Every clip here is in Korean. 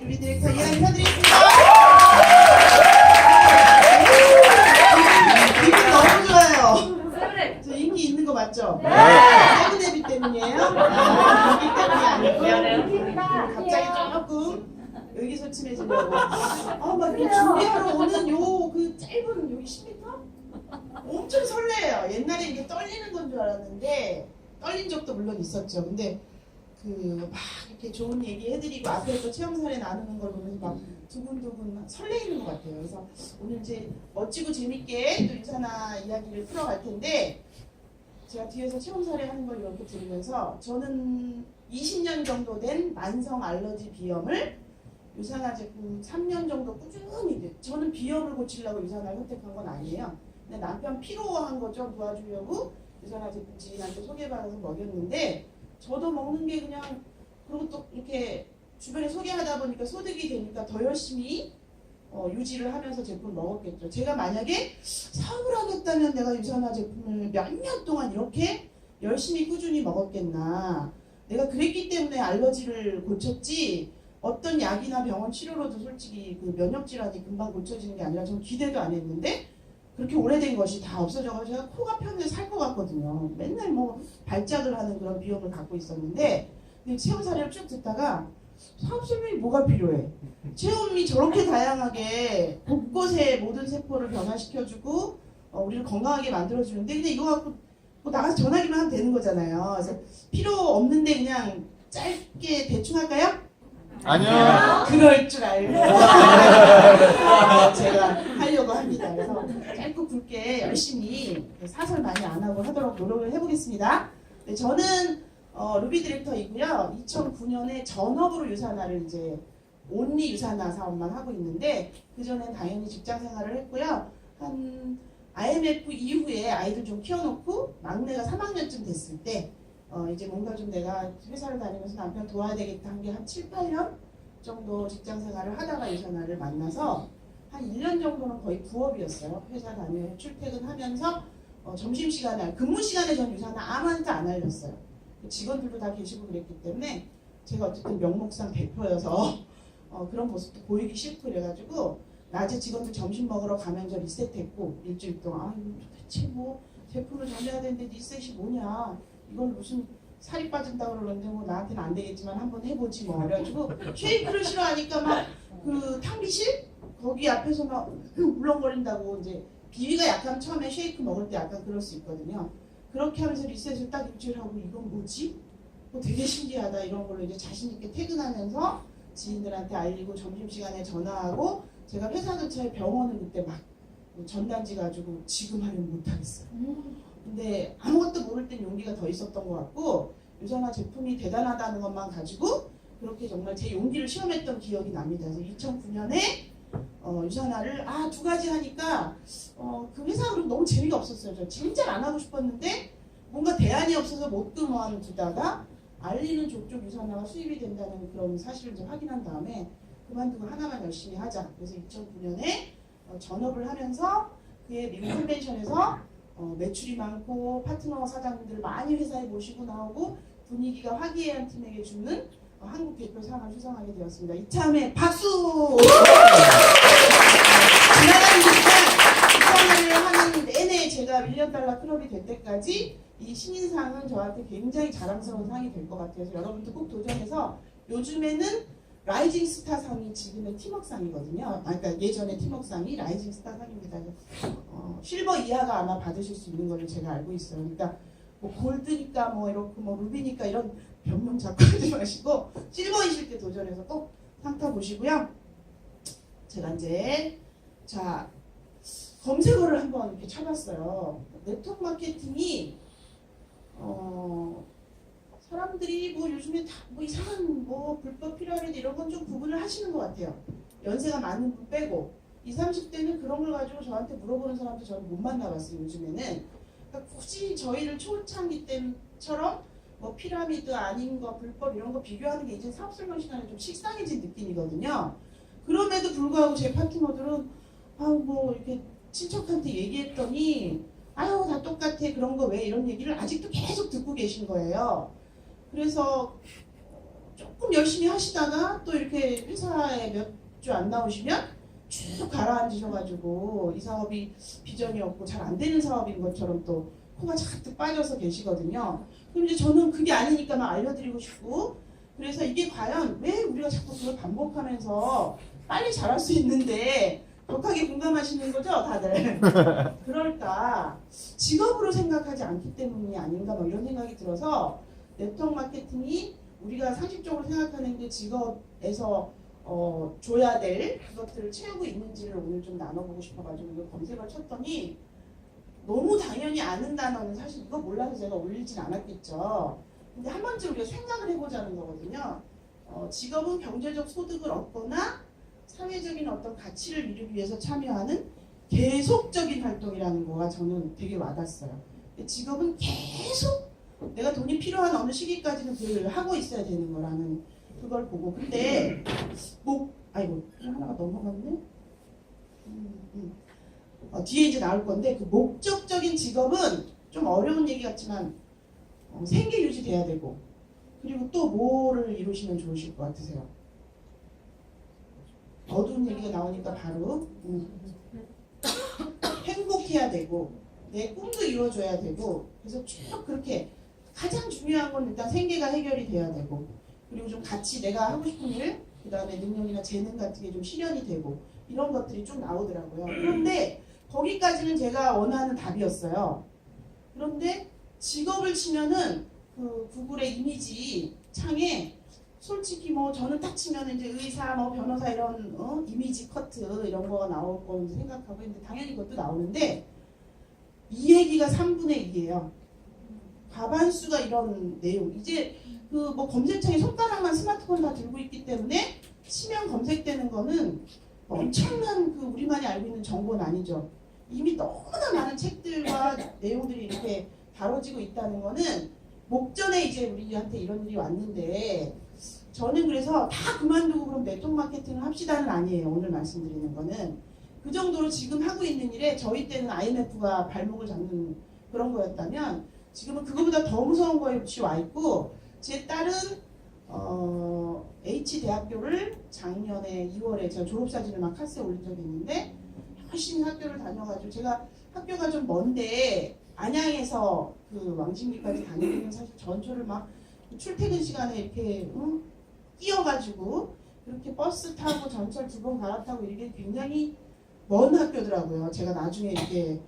루비 디렉터 이하나 인사드리겠습니다. 기분 너무 좋아요. 저 인기 있는 거 맞죠? 세븐 데뷔 때문이에요? 인기 때문이 아니고 갑자기 조금 의기소침해지려고 막 이렇게 준비하러 오는 요 그 짧은 여기 10m? 엄청 설레요. 옛날에 이게 떨리는 건 줄 알았는데 떨린 적도 물론 있었죠. 근데 그 막 이렇게 좋은 얘기 해드리고 앞에 또 체험 사례 나누는 걸 보면서 막 두근두근 설레이는 것 같아요. 그래서 오늘 이제 멋지고 재밌게 또 유산화 이야기를 풀어갈 텐데 제가 뒤에서 체험 사례 하는 걸 이렇게 들으면서 저는 20년 정도 된 만성 알러지 비염을 유산화 제품 3년 정도 꾸준히 저는 비염을 고치려고 유산화를 선택한 건 아니에요. 근데 남편 피로한 거 좀 도와주려고 유산화 제품 지인한테 소개받아서 먹였는데 저도 먹는 게 그냥 그리고 또 이렇게 주변에 소개하다 보니까 소득이 되니까 더 열심히 유지를 하면서 제품을 먹었겠죠. 제가 만약에 사업을 하겠다면 내가 유산화 제품을 몇 년 동안 이렇게 열심히 꾸준히 먹었겠나. 내가 그랬기 때문에 알러지를 고쳤지 어떤 약이나 병원 치료로도 솔직히 그 면역 질환이 금방 고쳐지는 게 아니라 전 기대도 안 했는데 그렇게 오래된 것이 다 없어져가지고 제가 코가 편해서 살 것 같거든요. 맨날 뭐 발작을 하는 그런 비염을 갖고 있었는데 근데 체험 사례를 쭉 듣다가 사업 설명이 뭐가 필요해? 체험이 저렇게 다양하게 곳곳에 모든 세포를 변화시켜주고 우리를 건강하게 만들어주는데 근데 이거 갖고 뭐 나가서 전화기만 하면 되는 거잖아요. 그래서 필요 없는데 그냥 짧게 대충 할까요? 아니요. 그럴 줄 알고 제가 하려고 합니다. 그래서 짧고 굵게 열심히 사설 많이 안 하고 하도록 노력을 해보겠습니다. 네, 저는 루비 디렉터이고요. 2009년에 전업으로 유산화를 이제 온리 유산화 사업만 하고 있는데 그 전엔 당연히 직장 생활을 했고요. 한 IMF 이후에 아이들 좀 키워놓고 막내가 3학년쯤 됐을 때 이제 뭔가 좀 내가 회사를 다니면서 남편 도와야 되겠다 한 게 한 7, 8년 정도 직장 생활을 하다가 유산화를 만나서 한 1년 정도는 거의 부업이었어요. 회사 다니며 출퇴근하면서 점심시간에 근무 시간에 전 유산화 아무한테 안 알렸어요. 직원들도 다 계시고 그랬기 때문에 제가 어쨌든 명목상 대표여서 그런 모습도 보이기 싫고 그래가지고 낮에 직원들 점심 먹으러 가면서 리셋했고 일주일 동안 이거 도대체 뭐 제품을 전해야 되는데 리셋이 뭐냐 이건 무슨 살이 빠진다고 그러는데 뭐 나한테는 안 되겠지만 한번 해보지 뭐 그래가지고 쉐이크를 싫어하니까 막 그 탕비실 거기 앞에서 막 울렁거린다고 이제 비위가 약간 처음에 쉐이크 먹을 때 약간 그럴 수 있거든요. 그렇게 하면서 리셋을 딱 일주일 하고 이건 뭐지? 되게 신기하다 이런 걸로 이제 자신 있게 퇴근하면서 지인들한테 알리고 점심시간에 전화하고 제가 회사 근처에 병원을 그때 막 전단지 가지고 지금 하면 못하겠어요. 근데 아무것도 모를 땐 용기가 더 있었던 것 같고 유산화 제품이 대단하다는 것만 가지고 그렇게 정말 제 용기를 시험했던 기억이 납니다. 그래서 2009년에 유산화를 두 가지 하니까 그 회사로 너무 재미가 없었어요. 저 진짜 안 하고 싶었는데 뭔가 대안이 없어서 못 그만두다가 알리는 족족 유산화가 수입이 된다는 그런 사실을 좀 확인한 다음에 그만두고 하나만 열심히 하자. 그래서 2009년에 전업을 하면서 그의 미국 컨벤션에서 매출이 많고 파트너 사장님들 많이 회사에 모시고 나오고 분위기가 화기애애한 팀에게 주는 한국 대표 상을 수상하게 되었습니다. 이참에 박수! 지나가는 시간 유산화를 하는 내내 제가 $1,000,000 클럽이 될 때까지 이 신인상은 저한테 굉장히 자랑스러운 상이 될 것 같아서 여러분도 꼭 도전해서 요즘에는 라이징 스타 상이 지금의 팀웍상이거든요. 그러니까 예전의 팀웍상이 라이징 스타 상입니다. 실버 이하가 아마 받으실 수 있는 걸로 제가 알고 있어요. 그러니까 뭐 골드니까 뭐 이렇고 뭐 루비니까 이런 변명 자꾸 하지 마시고 실버이실 때 도전해서 꼭 상 타보시고요. 제가 이제 검색어를 한번 이렇게 쳐봤어요. 네트워크 마케팅이 사람들이 뭐 요즘에 다 뭐 이상한 뭐 불법 피라미드 이런 건 좀 구분을 하시는 것 같아요. 연세가 많은 분 빼고 20, 30대는 그런 걸 가지고 저한테 물어보는 사람도 저는 못 만나봤어요. 요즘에는 그러니까 굳이 저희를 초창기 때처럼 뭐 피라미드 아닌 거 불법 이런 거 비교하는 게 이제 사업 설명 시간에 좀 식상해진 느낌이거든요. 그럼에도 불구하고 제 파트너들은 뭐 이렇게 친척한테 얘기했더니 다 똑같아 그런 거 왜 이런 얘기를 아직도 계속 듣고 계신 거예요. 그래서 조금 열심히 하시다가 또 이렇게 회사에 몇 주 안 나오시면 쭉 가라앉으셔가지고 이 사업이 비전이 없고 잘 안 되는 사업인 것처럼 또 코가 잔뜩 빠져서 계시거든요. 그럼 이제 저는 그게 아니니까 막 알려드리고 싶고, 그래서 이게 과연 왜 우리가 자꾸 그걸 반복하면서 빨리 잘할 수 있는데 격하게 공감하시는 거죠, 다들? 그럴까? 직업으로 생각하지 않기 때문이 아닌가 뭐 이런 생각이 들어서 네트워크 마케팅이 우리가 상식적으로 생각하는 게 직업에서 줘야 될 그것들을 채우고 있는지를 오늘 좀 나눠보고 싶어가지고 이거 검색을 쳤더니 너무 당연히 아는 단어는 사실 이거 몰라서 제가 올리진 않았겠죠. 근데 한 번쯤 우리가 생각을 해보자는 거거든요. 직업은 경제적 소득을 얻거나 사회적인 어떤 가치를 이루기 위해서 참여하는 계속적인 활동이라는 거가 저는 되게 와닿았어요. 직업은 계속 내가 돈이 필요한 어느 시기까지는 그걸 하고 있어야 되는 거라는 그걸 보고, 근데 아이고 하나가 넘어갔네. 뒤에 이제 나올 건데, 그 목적적인 직업은 좀 어려운 얘기 같지만 생계 유지돼야 되고, 그리고 또 뭐를 이루시면 좋으실 것 같으세요? 어두운 얘기가 나오니까 바로 행복해야 되고 내 꿈도 이루어져야 되고, 그래서 쭉 그렇게 가장 중요한 건 일단 생계가 해결이 돼야 되고, 그리고 좀 같이 내가 하고 싶은 일, 그 다음에 능력이나 재능 같은 게 좀 실현이 되고 이런 것들이 좀 나오더라고요. 그런데 거기까지는 제가 원하는 답이었어요. 그런데 직업을 치면은 그 구글의 이미지 창에 솔직히 뭐 저는 딱 치면 이제 의사, 뭐 변호사 이런 이미지 커트 이런 거가 나올 거 생각하고 했는데 당연히 그것도 나오는데 이 얘기가 3분의 2예요. 과반수가 이런 내용. 이제 그 뭐 검색창에 손가락만 스마트폰 다 들고 있기 때문에 치면 검색되는 거는 엄청난 그 우리만이 알고 있는 정보는 아니죠. 이미 너무나 많은 책들과 내용들이 이렇게 다뤄지고 있다는 거는 목전에 이제 우리한테 이런 일이 왔는데, 저는 그래서 다 그만두고 그럼 네트워크 마케팅을 합시다는 아니에요. 오늘 말씀드리는 거는 그 정도로 지금 하고 있는 일에, 저희 때는 IMF가 발목을 잡는 그런 거였다면 지금은 그거보다 더 무서운 거에 와 있고, 제 딸은 H대학교를 작년에 2월에 제가 졸업사진을 막 카스에 올린 적이 있는데, 열심히 학교를 다녀가지고, 제가 학교가 좀 먼데 안양에서 그 왕십리까지 다니는, 사실 전철을 막 출퇴근 시간에 이렇게 끼어가지고 그렇게 버스 타고 전철 2번 갈아타고 이게 굉장히 먼 학교더라고요. 제가 나중에 이렇게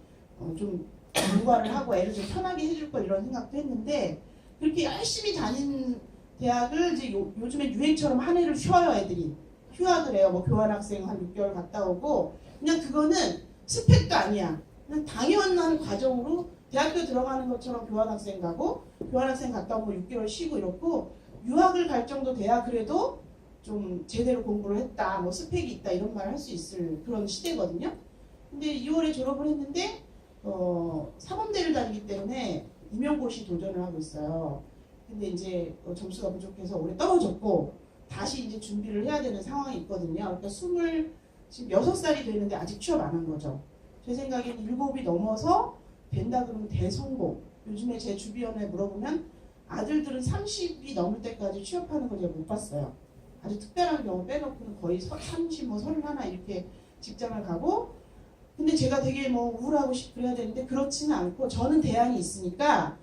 좀 공부를 하고 애를 좀 편하게 해줄 걸 이런 생각도 했는데, 그렇게 열심히 다닌 대학을 이제 요즘에 유행처럼 한 해를 쉬어요. 애들이 휴학을 해요. 뭐 교환학생 한 6개월 갔다 오고, 그냥 그거는 스펙도 아니야. 그냥 당연한 과정으로 대학교 들어가는 것처럼 교환학생 가고, 교환학생 갔다 오고 6개월 쉬고 이렇고, 유학을 갈 정도 돼야 그래도 좀 제대로 공부를 했다, 뭐 스펙이 있다 이런 말 할 수 있을 그런 시대거든요. 근데 2월에 졸업을 했는데 사범대를 다니기 때문에 임용고시 도전을 하고 있어요. 근데 이제 점수가 부족해서 올해 떨어졌고 다시 이제 준비를 해야 되는 상황이 있거든요. 그러니까 지금 6살이 되는데 아직 취업 안 한 거죠. 제 생각엔 7이 넘어서 된다 그러면 대성공. 요즘에 제 주변에 물어보면 아들들은 30이 넘을 때까지 취업하는 걸 제가 못 봤어요. 아주 특별한 경우 빼놓고는 거의 30, 뭐 31 이렇게 직장을 가고, 근데 제가 되게 뭐 우울하고 그래야 되는데 그렇지는 않고, 저는 대안이 있으니까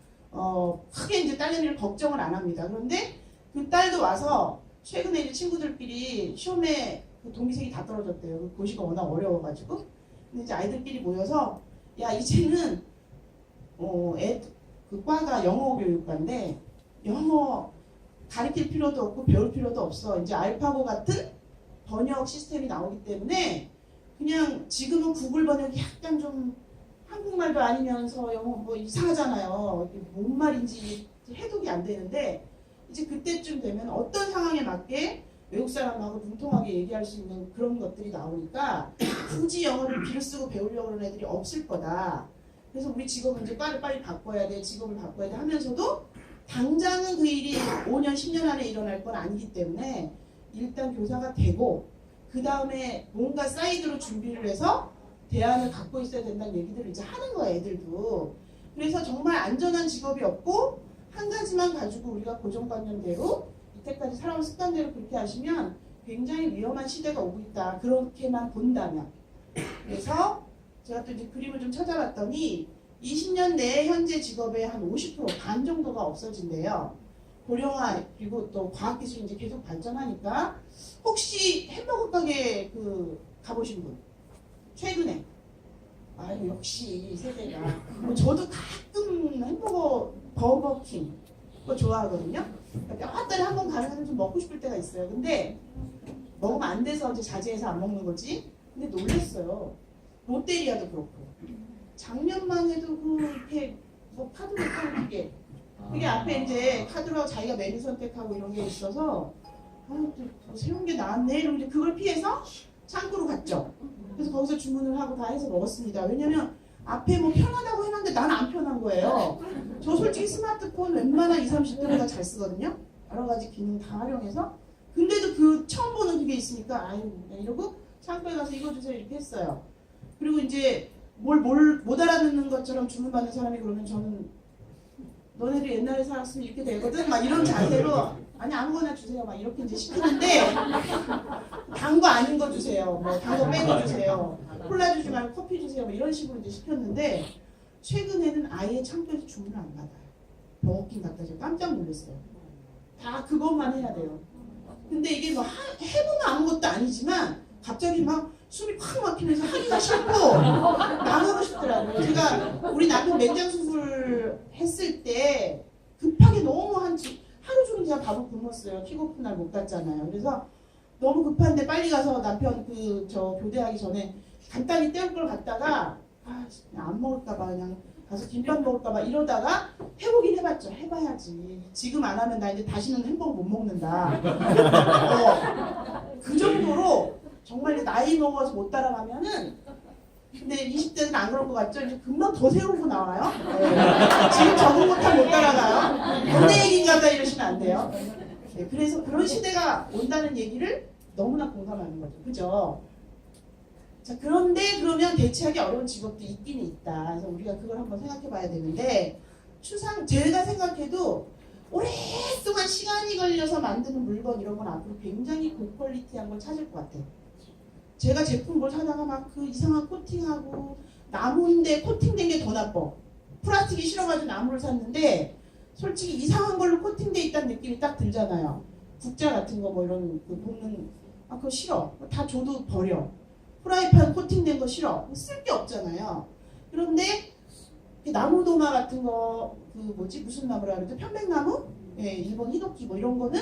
크게 이제 딸내미를 걱정을 안 합니다. 그런데 그 딸도 와서 최근에 이제 친구들끼리 시험에 그 동기생이 다 떨어졌대요. 그 고시가 워낙 어려워가지고. 근데 이제 아이들끼리 모여서 야, 이제는 그 과가 영어 교육과인데 영어 가르칠 필요도 없고 배울 필요도 없어. 이제 알파고 같은 번역 시스템이 나오기 때문에 그냥 지금은 구글 번역이 약간 좀 한국말도 아니면서 영어 뭐 이상하잖아요. 이게 뭔 말인지 해독이 안 되는데, 이제 그때쯤 되면 어떤 상황에 맞게 외국 사람하고 분통하게 얘기할 수 있는 그런 것들이 나오니까 굳이 영어를 비를 쓰고 배우려고 하는 애들이 없을 거다. 그래서 우리 직업은 이제 과를 빨리 바꿔야 돼, 직업을 바꿔야 돼 하면서도 당장은 그 일이 5년, 10년 안에 일어날 건 아니기 때문에 일단 교사가 되고, 그 다음에 뭔가 사이드로 준비를 해서 대안을 갖고 있어야 된다는 얘기들을 이제 하는 거예요, 애들도. 그래서 정말 안전한 직업이 없고 한 가지만 가지고 우리가 고정관념대로 이때까지 살아온 습관대로 그렇게 하시면 굉장히 위험한 시대가 오고 있다. 그렇게만 본다면. 그래서 제가 또 이제 그림을 좀 찾아봤더니 20년 내에 현재 직업의 한 50%, 반 정도가 없어진대요. 고령화 그리고 또 과학기술이 이제 계속 발전하니까 혹시 햄버거 가게 가보신 분? 최근에? 아유 역시 세대가 저도 가끔 햄버거 버거킹 그거 좋아하거든요. 몇 달에 한 번 가면 좀 먹고 싶을 때가 있어요. 근데 먹으면 안 돼서 이제 자제해서 안 먹는 거지. 근데 놀랬어요. 롯데리아도 그렇고 작년만 해도 이렇게 뭐 카드로 끊기게 그게 앞에 이제 카드로 자기가 메뉴 선택하고 이런 게 있어서 또 새로운 게 나왔네 이러면 그걸 피해서 창구로 갔죠. 그래서 거기서 주문을 하고 다 해서 먹었습니다. 왜냐면 앞에 뭐 편하다고 해놨는데 나는 안 편한 거예요. 저 솔직히 스마트폰 웬만한 20, 30대보다 잘 쓰거든요. 여러 가지 기능 다 활용해서. 근데도 처음 보는 그게 있으니까 아유 이러고 창구에 가서 이거 주세요 이렇게 했어요. 그리고 이제 못 알아듣는 것처럼 주문받는 사람이 그러면 저는 너네들 옛날에 살았으면 이렇게 되거든 막 이런 자세로 아니 아무거나 주세요 막 이렇게 이제 시키는데 단 거 아닌 거 주세요 뭐 단 거 빼고 주세요 콜라 주지 말고 커피 주세요 뭐 이런 식으로 이제 시켰는데 최근에는 아예 창구에서 주문을 안 받아요. 버거킹 갔다 제가 깜짝 놀랐어요. 다 그것만 해야 돼요. 근데 이게 뭐 해보면 아무것도 아니지만 갑자기 막 숨이 팍 막히면서 하기가 싫고 나가고 싶더라고요. 제가 우리 남편 맹장 수술 했을 때 급하게 너무 하루 종일 제가 밥을 굶었어요. 킥오프 날 못 갔잖아요. 그래서 너무 급한데 빨리 가서 남편 교대하기 전에 간단히 때울 걸 갔다가 그냥 안 먹을까봐 그냥 가서 김밥 먹을까봐 이러다가 해보긴 해봤죠. 해봐야지. 지금 안 하면 나 이제 다시는 햄버거 못 먹는다. 그 정도로 정말 나이 먹어서 못 따라가면은 근데 20대는 안 그럴 것 같죠? 이제 금방 더 세우고 나와요. 네. 지금 적응 못하면 못 따라가요. 동네 얘기인가 보다 이러시면 안 돼요. 네, 그래서 그런 시대가 온다는 얘기를 너무나 공감하는 거죠. 그죠? 자, 그런데 그러면 대체하기 어려운 직업도 있긴 있다. 그래서 우리가 그걸 한번 생각해 봐야 되는데 제가 생각해도 오랫동안 시간이 걸려서 만드는 물건 이런 건 앞으로 굉장히 고퀄리티한 걸 찾을 것 같아요. 제가 제품 뭘 사다가 막 이상한 코팅하고 나무인데 코팅된 게 더 나빠. 플라스틱이 싫어가지고 나무를 샀는데 솔직히 이상한 걸로 코팅돼 있다는 느낌이 딱 들잖아요. 국자 같은 거 뭐 이런 볶는 그거 싫어. 다 줘도 버려. 프라이팬 코팅된 거 싫어. 쓸 게 없잖아요. 그런데 나무도마 같은 거 무슨 나무라 그러죠? 편백나무? 예, 일본 히노키 뭐 이런 거는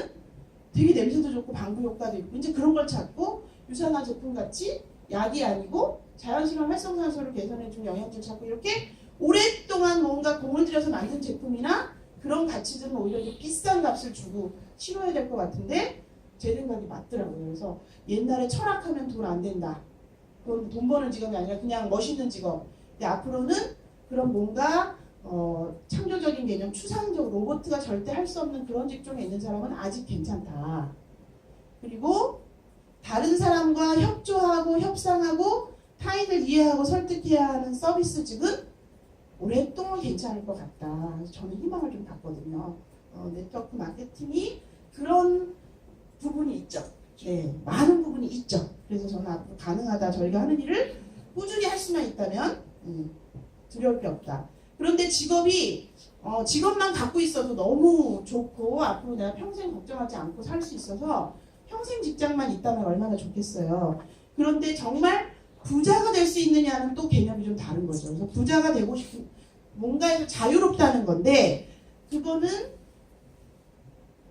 되게 냄새도 좋고 방부 효과도 있고 이제 그런 걸 찾고 유산화 제품 같이 약이 아니고 자연스러운 활성산소를 개선해주는 영양제 찾고 이렇게 오랫동안 뭔가 공을 들여서 만든 제품이나 그런 가치들은 오히려 이제 비싼 값을 주고 치러야 될 것 같은데 제 생각이 맞더라고요. 그래서 옛날에 철학하면 돈 안 된다. 그건 돈 버는 직업이 아니라 그냥 멋있는 직업. 근데 앞으로는 그런 뭔가 창조적인 개념, 추상적 로봇가 절대 할 수 없는 그런 직종에 있는 사람은 아직 괜찮다. 그리고 다른 사람과 협조하고 협상하고 타인을 이해하고 설득해야 하는 서비스직은 오랫동안 괜찮을 것 같다. 그래서 저는 희망을 좀 갖거든요. 네트워크 마케팅이 그런 부분이 있죠. 네, 많은 부분이 있죠. 그래서 저는 앞으로 가능하다. 저희가 하는 일을 꾸준히 할 수만 있다면 두려울 게 없다. 그런데 직업만 갖고 있어도 너무 좋고 앞으로 내가 평생 걱정하지 않고 살 수 있어서 평생 직장만 있다면 얼마나 좋겠어요. 그런데 정말 부자가 될 수 있느냐는 또 개념이 좀 다른 거죠. 그래서 부자가 되고 싶은 뭔가에서 자유롭다는 건데 그거는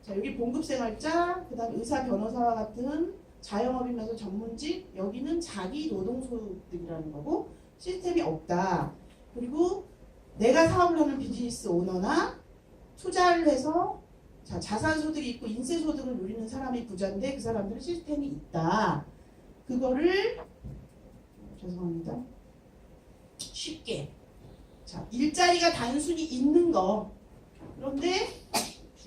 자, 여기 봉급생활자, 그 다음에 의사, 변호사와 같은 자영업이면서 전문직, 여기는 자기 노동소득이라는 거고 시스템이 없다. 그리고 내가 사업을 하는 비즈니스 오너나 투자를 해서 자산소득이 있고 인세소득을 누리는 사람이 부자인데 그 사람들은 시스템이 있다. 그거를 죄송합니다. 쉽게 일자리가 단순히 있는 거. 그런데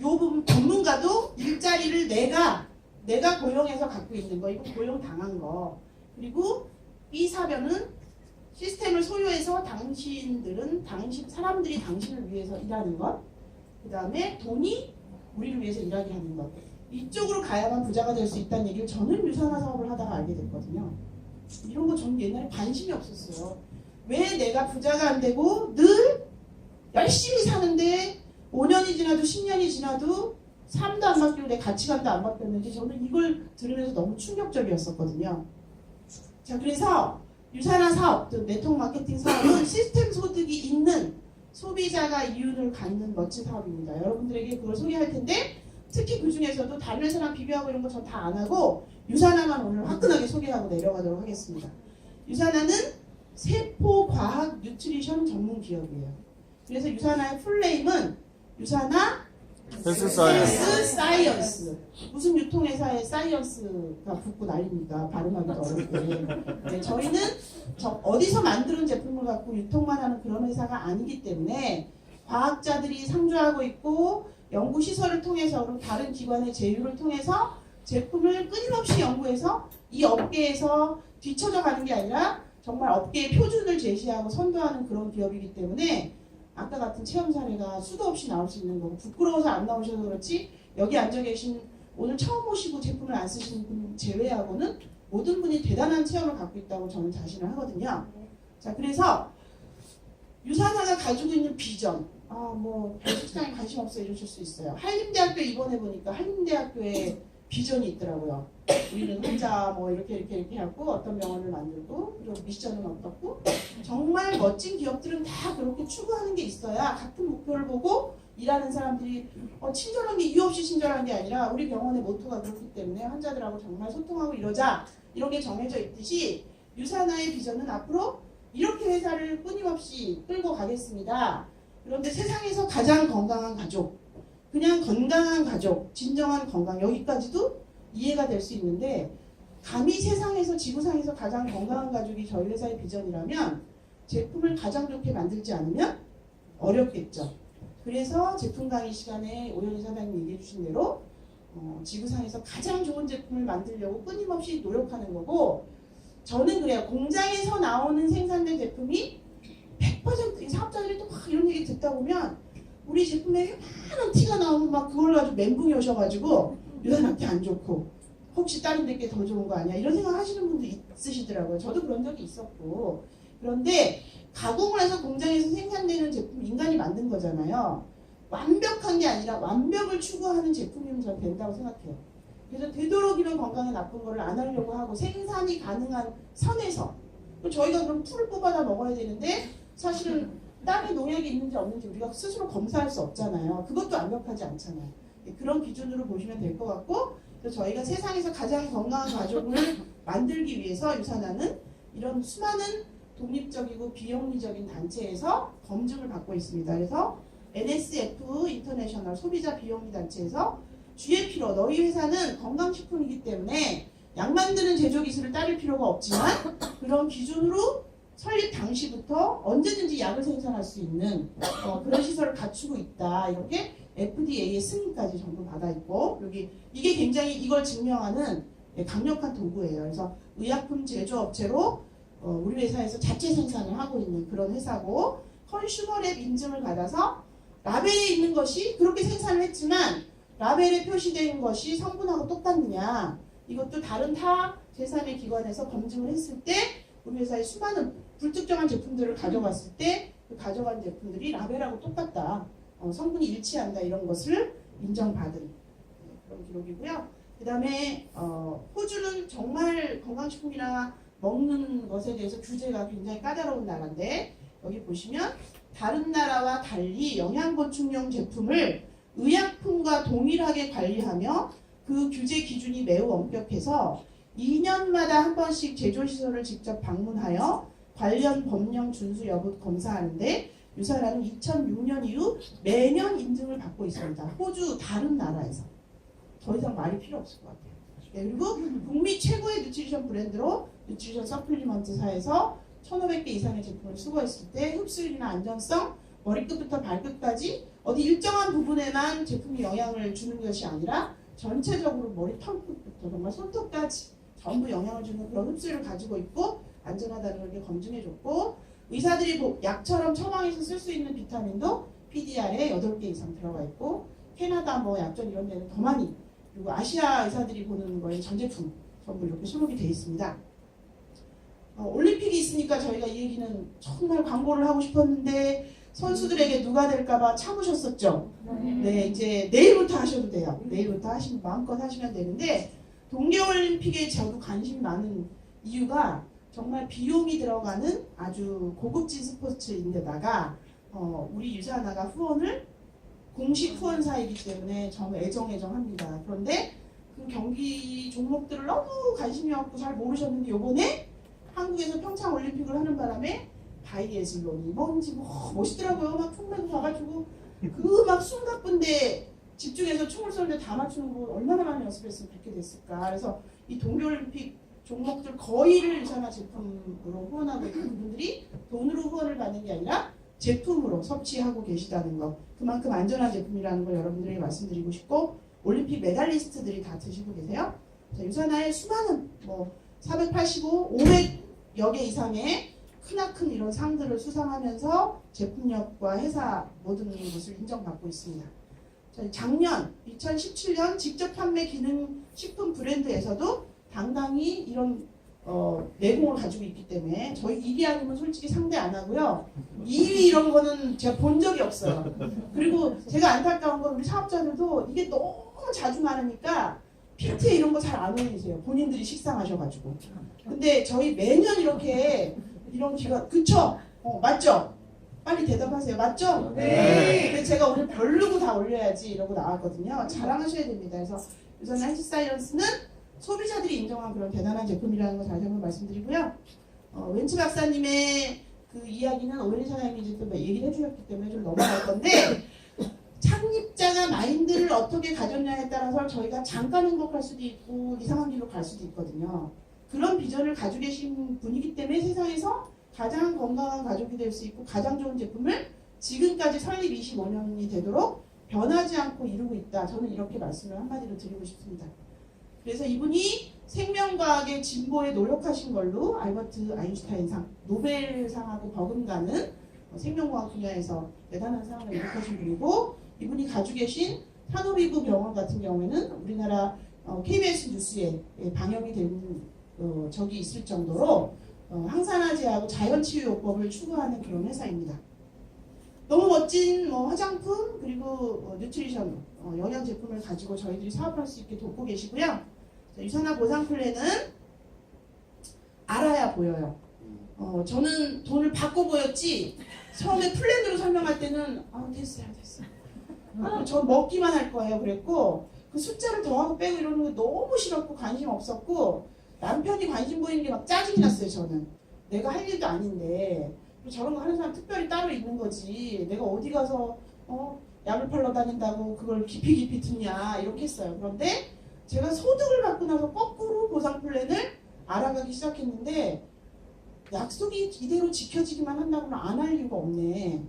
요 부분 전문가도 일자리를 내가 고용해서 갖고 있는 거. 이거 고용 당한 거. 그리고 B 사변은 시스템을 소유해서 사람들이 당신을 위해서 일하는 것. 그 다음에 돈이 우리를 위해서 일하게 하는 것. 이쪽으로 가야만 부자가 될 수 있다는 얘기를 저는 유산화 사업을 하다가 알게 됐거든요. 이런 거 저는 옛날에 관심이 없었어요. 왜 내가 부자가 안 되고 늘 열심히 사는데 5년이 지나도 10년이 지나도 삶도 안 바뀌고 내 가치관도 안 바뀌었는지 저는 이걸 들으면서 너무 충격적이었었거든요. 자, 그래서 유산화 사업, 또 네트워크 마케팅 사업은 시스템 소득이 있는 소비자가 이윤을 갖는 멋진 사업입니다. 여러분들에게 그걸 소개할 텐데 특히 그 중에서도 다른 회사랑 비교하고 이런 거 전 다 안 하고 유산화만 오늘 화끈하게 소개하고 내려가도록 하겠습니다. 유산화는 세포과학 뉴트리션 전문 기업이에요. 그래서 유산화의 풀네임은 유산화 헬스 사이언스. 무슨 유통회사에 사이언스가 붙고 난립니까? 발음하기도 어렵게. 네, 저희는 어디서 만드는 제품을 갖고 유통만 하는 그런 회사가 아니기 때문에 과학자들이 상주하고 있고 연구시설을 통해서 그리고 다른 기관의 제휴를 통해서 제품을 끊임없이 연구해서 이 업계에서 뒤처져 가는 게 아니라 정말 업계의 표준을 제시하고 선도하는 그런 기업이기 때문에 아까 같은 체험 사례가 수도 없이 나올 수 있는 거고 부끄러워서 안 나오셔서 그렇지 여기 앉아 계신 오늘 처음 오시고 제품을 안 쓰시는 분 제외하고는 모든 분이 대단한 체험을 갖고 있다고 저는 자신을 하거든요. 자, 그래서 유산화가 가지고 있는 비전 뭐 식당에 관심 없어 이러실 수 있어요. 한림대학교에 입원해 보니까 한림대학교에 비전이 있더라고요. 우리는 혼자 뭐 이렇게 하고 어떤 병원을 만들고 그리고 미션은 어떻고 정말 멋진 기업들은 다 그렇게 추구하는 게 있어야 같은 목표를 보고 일하는 사람들이 친절한 게 이유 없이 친절한 게 아니라 우리 병원의 모토가 그렇기 때문에 환자들하고 정말 소통하고 이러자 이런 게 정해져 있듯이 유산화의 비전은 앞으로 이렇게 회사를 끊임없이 끌고 가겠습니다. 그런데 세상에서 가장 건강한 가족 그냥 건강한 가족, 진정한 건강 여기까지도 이해가 될 수 있는데 감히 세상에서 지구상에서 가장 건강한 가족이 저희 회사의 비전이라면 제품을 가장 좋게 만들지 않으면 어렵겠죠. 그래서 제품 강의 시간에 오연희 사장님 얘기해 주신 대로 지구상에서 가장 좋은 제품을 만들려고 끊임없이 노력하는 거고 저는 그래요. 공장에서 나오는 생산된 제품이 100% 사업자들이 또 막 이런 얘기 듣다 보면 우리 제품에 많은 티가 나오면 막 그걸 가지고 멘붕이 오셔가지고 유산한테 안 좋고 혹시 다른 데께 더 좋은 거 아니야 이런 생각 하시는 분도 있으시더라고요. 저도 그런 적이 있었고 그런데 가공을 해서 공장에서 생산되는 제품 인간이 만든 거잖아요. 완벽한 게 아니라 완벽을 추구하는 제품이면 저는 된다고 생각해요. 그래서 되도록이면 건강에 나쁜 거를 안 하려고 하고 생산이 가능한 선에서 저희가 그럼 풀을 뽑아다 먹어야 되는데 사실은 땅에 농약이 있는지 없는지 우리가 스스로 검사할 수 없잖아요. 그것도 완벽하지 않잖아요. 그런 기준으로 보시면 될 것 같고 그래서 저희가 세상에서 가장 건강한 가족을 만들기 위해서 유산화는 이런 수많은 독립적이고 비영리적인 단체에서 검증을 받고 있습니다. 그래서 NSF 인터내셔널 소비자 비영리 단체에서 GAP로 너희 회사는 건강식품이기 때문에 약 만드는 제조 기술을 따를 필요가 없지만 그런 기준으로 설립 당시부터 언제든지 약을 생산할 수 있는 그런 시설을 갖추고 있다. 이렇게 FDA의 승인까지 전부 받아 있고 여기 이게 굉장히 이걸 증명하는 강력한 도구예요. 그래서 의약품 제조업체로 우리 회사에서 자체 생산을 하고 있는 그런 회사고 컨슈머랩 인증을 받아서 라벨에 있는 것이 그렇게 생산을 했지만 라벨에 표시되어 있는 것이 성분하고 똑같느냐 이것도 다른 타 제3의 기관에서 검증을 했을 때 우리 회사의 수많은 불특정한 제품들을 가져갔을 때 그 가져간 제품들이 라벨하고 똑같다. 성분이 일치한다. 이런 것을 인정받은 그런 기록이고요. 그 다음에 호주는 정말 건강식품이나 먹는 것에 대해서 규제가 굉장히 까다로운 나라인데 여기 보시면 다른 나라와 달리 영양보충용 제품을 의약품과 동일하게 관리하며 그 규제 기준이 매우 엄격해서 2년마다 한 번씩 제조시설을 직접 방문하여 관련 법령 준수 여부 검사하는데 유산화는 2006년 이후 매년 인증을 받고 있습니다. 호주 다른 나라에서. 더 이상 말이 필요 없을 것 같아요. 네, 그리고 북미 최고의 뉴트리션 브랜드로 뉴트리션 서플리먼트사에서 1,500개 이상의 제품을 수거했을 때 흡수율이나 안전성, 머리끝부터 발끝까지 어디 일정한 부분에만 제품이 영향을 주는 것이 아니라 전체적으로 머리 털끝부터 정말 손톱까지 전부 영향을 주는 그런 흡수율을 가지고 있고 안전하다는 걸 검증해줬고 의사들이 약처럼 처방해서 쓸 수 있는 비타민도 PDR에 8개 이상 들어가 있고 캐나다 뭐 약전 이런 데는 더 많이 그리고 아시아 의사들이 보는 거에 전 제품 전부 이렇게 수록이 되어 있습니다. 올림픽이 있으니까 저희가 이 얘기는 정말 광고를 하고 싶었는데 선수들에게 누가 될까봐 참으셨었죠. 네, 이제 내일부터 하셔도 돼요. 내일부터 하시면 마음껏 하시면 되는데 동계올림픽에 저도 관심이 많은 이유가 정말 비용이 들어가는 아주 고급진 스포츠인데다가 우리 유산아가 후원을 공식 후원사이기 때문에 정말 애정합니다. 그런데 그 경기 종목들을 너무 관심이 없고 잘 모르셨는데 요번에 한국에서 평창올림픽을 하는 바람에 바이애슬론이 뭔지 뭐 멋있더라고요. 막 춤도 봐가지고 그 막 숨가쁜데 집중해서 춤을 쏘는데 다 맞추는 거 얼마나 많이 연습했으면 그렇게 됐을까. 그래서 이 동계올림픽 종목들 거의를 유산아 제품으로 후원하고 있는 분들이 돈으로 후원을 받는 게 아니라 제품으로 섭취하고 계시다는 거, 그만큼 안전한 제품이라는 걸 여러분들에게 말씀드리고 싶고, 올림픽 메달리스트들이 다 드시고 계세요. 자, 유산아의 수많은 485, 500여 개 이상의 크나큰 이런 상들을 수상하면서 제품력과 회사 모든 것을 인정받고 있습니다. 자, 작년 2017년 직접 판매 기능 식품 브랜드에서도 당당히 이런 내공을 가지고 있기 때문에 저희 1위 아니면 솔직히 상대 안 하고요. 2위 이런 거는 제가 본 적이 없어요. 그리고 제가 안타까운 건 우리 사업자들도 이게 너무 자주 많으니까 PT에 이런 거 잘 안 올리세요. 본인들이 식상하셔가지고. 근데 저희 매년 이렇게 이런 기가 그쵸? 맞죠? 빨리 대답하세요. 맞죠? 네. 근데 제가 오늘 별르고 다 올려야지 이러고 나왔거든요. 자랑하셔야 됩니다. 그래서 우선 헬스사이언스는 소비자들이 인정한 그런 대단한 제품이라는 거 다시 한번 말씀드리고요. 웬츠 박사님의 그 이야기는 오웬리 사장님이 이제 또 얘기를 해주셨기 때문에 좀 넘어갈 건데, 창립자가 마인드를 어떻게 가졌냐에 따라서 저희가 잠깐 행복할 수도 있고 이상한 길로 갈 수도 있거든요. 그런 비전을 가지고 계신 분이기 때문에 세상에서 가장 건강한 가족이 될 수 있고 가장 좋은 제품을 지금까지 설립 25년이 되도록 변하지 않고 이루고 있다. 저는 이렇게 말씀을 한마디로 드리고 싶습니다. 그래서 이분이 생명과학의 진보에 노력하신 걸로 알버트 아인슈타인상, 노벨상하고 버금가는 생명과학 분야에서 대단한 상을 이룩하신 분이고, 이분이 가지고 계신 산호비부 병원 같은 경우에는 우리나라 KBS 뉴스에 방영이 된 적이 있을 정도로 항산화제하고 자연치유요법을 추구하는 그런 회사입니다. 너무 멋진 화장품 그리고 뉴트리션 영양 제품을 가지고 저희들이 사업할 수 있게 돕고 계시고요. 유산아 보상 플랜은 알아야 보여요. 저는 돈을 받고 보였지 처음에 플랜으로 설명할 때는 됐어요. 저 먹기만 할 거예요 그랬고, 그 숫자를 더하고 빼고 이러는 거 너무 싫었고 관심 없었고, 남편이 관심 보이는 게 막 짜증이 났어요. 저는 내가 할 일도 아닌데 저런 거 하는 사람 특별히 따로 있는 거지, 내가 어디 가서 약을 팔러 다닌다고 그걸 깊이 듣냐 이렇게 했어요. 그런데 제가 소득을 받고 나서 거꾸로 보상 플랜을 알아가기 시작했는데, 약속이 이대로 지켜지기만 한다고는 안 할 이유가 없네.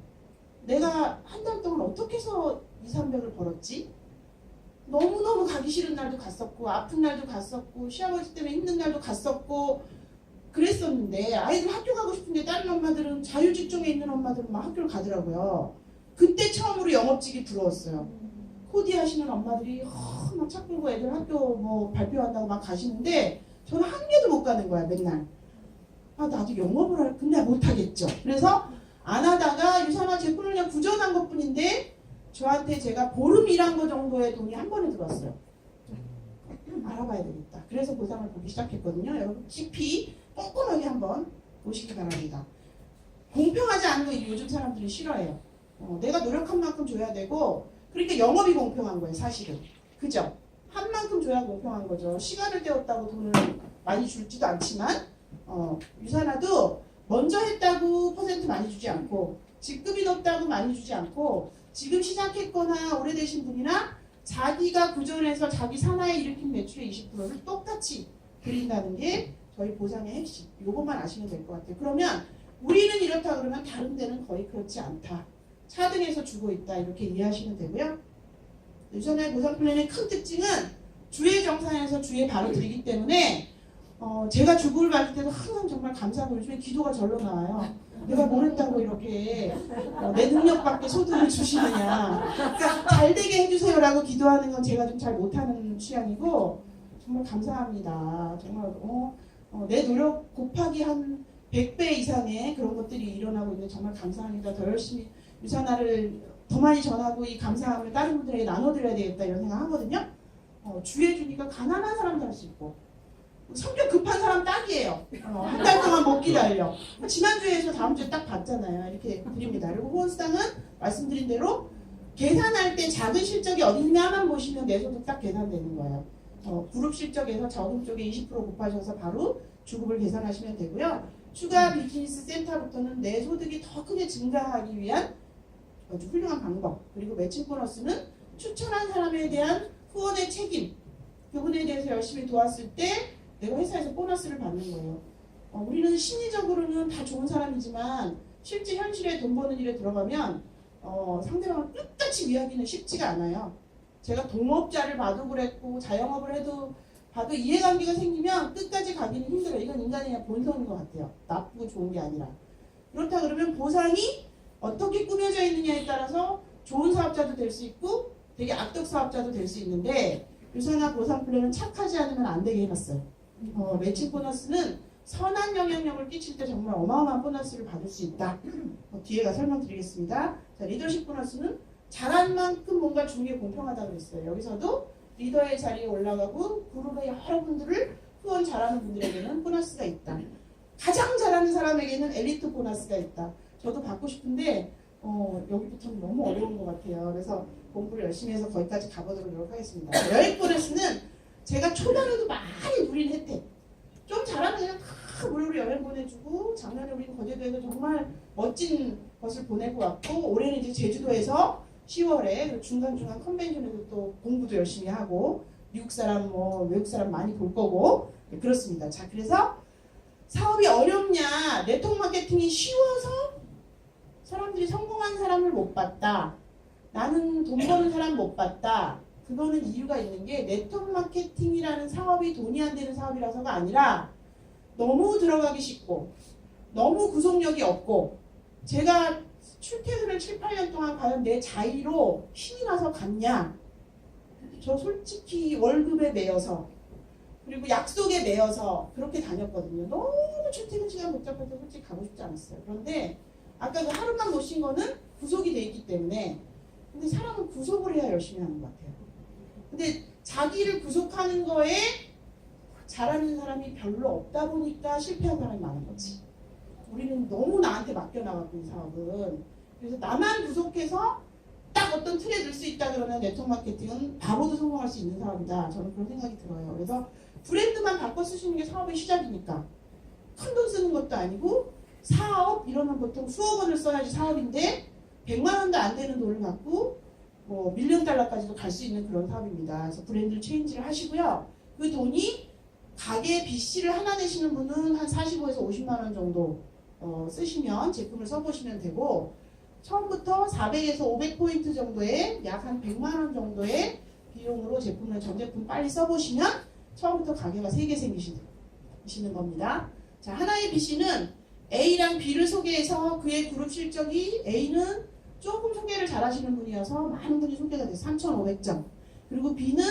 내가 한 달 동안 어떻게 해서 200~300을 벌었지? 너무너무 가기 싫은 날도 갔었고 아픈 날도 갔었고 시아버지 때문에 힘든 날도 갔었고 그랬었는데, 아이들 학교 가고 싶은데 다른 엄마들은 자율직종에 있는 엄마들은 막 학교를 가더라고요. 그때 처음으로 영업직이 부러웠어요. 코디 하시는 엄마들이 막 차 끌고 애들 학교 발표한다고 막 가시는데 저는 한 개도 못 가는 거야. 맨날 나도 영업을 할 근데 못하겠죠. 그래서 안 하다가 유산아 제품을 그냥 구전한 것 뿐인데 저한테 제가 보름 일한 거 정도의 돈이 한 번에 들어왔어요. 알아봐야 되겠다. 그래서 보상을 보기 시작했거든요. 여러분 깊이 꼼꼼하게 한번 보시기 바랍니다. 공평하지 않은 거 요즘 사람들이 싫어해요. 내가 노력한 만큼 줘야 되고, 그러니까 영업이 공평한 거예요 사실은. 그죠? 한 만큼 줘야 공평한 거죠. 시간을 때웠다고 돈을 많이 줄지도 않지만 유산아도 먼저 했다고 퍼센트 많이 주지 않고, 직급이 높다고 많이 주지 않고, 지금 시작했거나 오래되신 분이나 자기가 구전해서 자기 산하에 일으킨 매출의 20%를 똑같이 드린다는 게 저희 보상의 핵심. 이것만 아시면 될 것 같아요. 그러면 우리는 이렇다 그러면 다른 데는 거의 그렇지 않다, 차등해서 주고 있다, 이렇게 이해하시면 되고요. 유산아의 보상 플랜의 큰 특징은 주의 정산에서 주의 바로 드리기 때문에 제가 주부를 받을 때도 항상 정말 감사하고 요즘에 기도가 절로 나와요. 내가 뭘 했다고 이렇게 내 능력밖에 소득을 주시느냐. 그러니까 잘 되게 해주세요라고 기도하는 건 제가 좀 잘 못하는 취향이고 정말 감사합니다. 정말 내 노력 곱하기 한 100배 이상의 그런 것들이 일어나고 있는데 정말 감사합니다. 더 열심히 유산화를 더 많이 전하고 이 감사함을 다른 분들에게 나눠드려야 되겠다 이런 생각 하거든요. 주해 주니까 가난한 사람도 할 수 있고 성격 급한 사람 딱이에요. 한 달 동안 못 기다려. 지난주에서 다음 주에 딱 봤잖아요. 이렇게 드립니다. 그리고 후원수당은 말씀드린 대로 계산할 때 작은 실적이 어디냐만 보시면 내 소득 딱 계산되는 거예요. 그룹 실적에서 적은 쪽에 20% 곱하셔서 바로 주급을 계산하시면 되고요. 추가 비즈니스 센터부터는 내 소득이 더 크게 증가하기 위한 아주 훌륭한 방법. 그리고 매칭 보너스는 추천한 사람에 대한 후원의 책임. 그분에 대해서 열심히 도왔을 때 내가 회사에서 보너스를 받는 거예요. 우리는 심리적으로는 다 좋은 사람이지만 실제 현실에 돈 버는 일에 들어가면 상대방을 끝까지 위하기는 쉽지가 않아요. 제가 동업자를 봐도 그랬고 자영업을 봐도 이해관계가 생기면 끝까지 가기는 힘들어요. 이건 인간의 본성인 것 같아요. 나쁘고 좋은 게 아니라. 그렇다 그러면 보상이 어떻게 꾸며져 있느냐에 따라서 좋은 사업자도 될 수 있고 되게 악덕 사업자도 될 수 있는데 유산화 보상 플랜은 착하지 않으면 안 되게 해놨어요. 매칭 보너스는 선한 영향력을 끼칠 때 정말 어마어마한 보너스를 받을 수 있다. 뒤에가 설명드리겠습니다. 자, 리더십 보너스는 잘한 만큼 뭔가 주는 게 공평하다고 그랬어요. 여기서도 리더의 자리에 올라가고 그룹의 여러분들을 후원 잘하는 분들에게는 보너스가 있다. 가장 잘하는 사람에게는 엘리트 보너스가 있다. 저도 받고 싶은데 여기부터는 너무 어려운 것 같아요. 그래서 공부를 열심히 해서 거기까지 가보도록 노력하겠습니다. 여행 보너스는 제가 초반에도 많이 누린 혜택. 좀 잘하면 그냥 다 무료로 여행 보내주고 작년에 우리는 거제도에서 정말 멋진 것을 보내고 왔고 올해는 이제 제주도에서 10월에 중간중간 컨벤션에서 또 공부도 열심히 하고 미국 사람 외국 사람 많이 볼 거고 그렇습니다. 자, 그래서 사업이 어렵냐, 네트워크 마케팅이 쉬워서 사람들이 성공한 사람을 못 봤다. 나는 돈 버는 사람 못 봤다. 그거는 이유가 있는 게 네트워크 마케팅이라는 사업이 돈이 안 되는 사업이라서가 아니라 너무 들어가기 쉽고 너무 구속력이 없고 제가 출퇴근을 7, 8년 동안 과연 내 자의로 신이 나서 갔냐? 저 솔직히 월급에 매여서 그리고 약속에 매여서 그렇게 다녔거든요. 너무 출퇴근 시간 복잡해서 솔직히 가고 싶지 않았어요. 그런데 아까 그 하루만 모신 거는 구속이 돼 있기 때문에 근데 사람은 구속을 해야 열심히 하는 것 같아요. 근데 자기를 구속하는 거에 잘하는 사람이 별로 없다 보니까 실패한 사람이 많은 거지. 우리는 너무 나한테 맡겨놔갖고 이 사업은. 그래서 나만 구속해서 딱 어떤 틀에 넣을 수 있다 그러면 네트워크 마케팅은 바보도 성공할 수 있는 사업이다. 저는 그런 생각이 들어요. 그래서 브랜드만 바꿔 쓰시는 게 사업의 시작이니까. 큰 돈 쓰는 것도 아니고 사업 이러면 보통 수억 원을 써야지 사업인데 100만 원도 안 되는 돈을 갖고 밀리언 달러까지도 갈 수 있는 그런 사업입니다. 그래서 브랜드 체인지를 하시고요. 그 돈이 가게 BC를 하나 내시는 분은 한 45에서 50만 원 정도 쓰시면 제품을 써보시면 되고 처음부터 400에서 500포인트 정도의 약 한 100만 원 정도의 비용으로 제품을 전 제품 빨리 써보시면 처음부터 가게가 3개 생기시는 겁니다. 자, 하나의 BC는 A랑 B를 소개해서 그의 그룹 실적이 A는 조금 소개를 잘하시는 분이어서 많은 분이 소개가 돼서 3,500점. 그리고 B는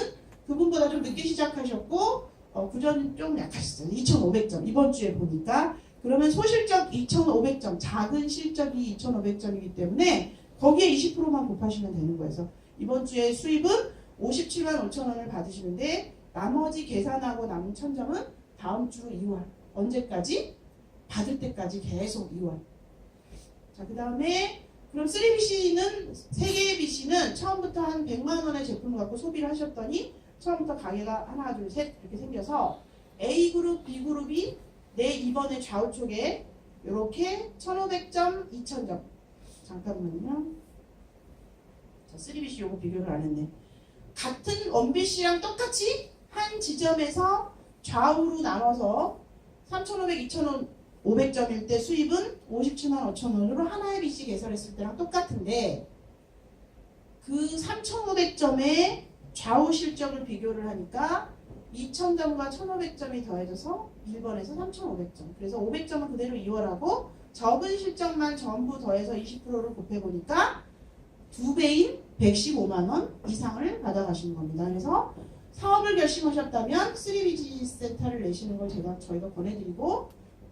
그분보다 좀 늦게 시작하셨고 구전이 좀 약하셨어요. 2,500점. 이번 주에 보니까 그러면 소실적 2,500점, 작은 실적이 2,500점이기 때문에 거기에 20%만 곱하시면 되는 거예요. 그래서 이번 주에 수입은 57만 5천 원을 받으시는데 나머지 계산하고 남은 1,000점은 다음 주 2월. 언제까지? 받을 때까지 계속 2월. 자, 그 다음에 그럼 3BC는 3개의 BC는 처음부터 한 100만 원의 제품을 갖고 소비를 하셨더니 처음부터 가게가 하나, 둘, 셋 이렇게 생겨서 A그룹, B그룹이 내 이번에 좌우쪽에 이렇게 1,500점, 2,000점. 잠깐만요. 자, 3BC 요거 비교를 안 했네. 같은 원BC랑 똑같이 한 지점에서 좌우로 나눠서 3,500, 2,500점일 때 수입은 57만 5천 원으로 하나의 BC 개설했을 때랑 똑같은데 그 3,500점의 좌우 실적을 비교를 하니까 2000점과 1500점이 더해져서 1번에서 3500점. 그래서 500점은 그대로 이월하고 적은 실적만 전부 더해서 20%를 곱해보니까 2배인 115만원 이상을 받아가시는 겁니다. 그래서 사업을 결심하셨다면 3비즈니스 센터를 내시는 걸 저희가 권해드리고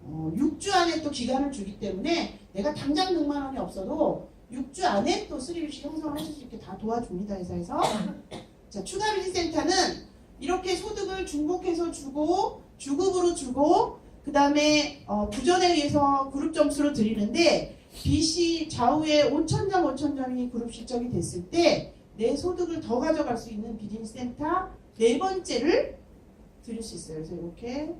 6주 안에 또 기간을 주기 때문에 내가 당장 100만 원이 없어도 6주 안에 또 3비즈 형성을 하실 수 있게 다 도와줍니다. 회사에서. 자, 추가 비즈니스 센터는 이렇게 소득을 중복해서 주고 주급으로 주고 그 다음에 구전에 의해서 그룹 점수로 드리는데 BC 좌우에 5,000점 5,000점이 그룹 실적이 됐을 때 내 소득을 더 가져갈 수 있는 비즈니스 센터 네 번째를 드릴 수 있어요. 그래서 이렇게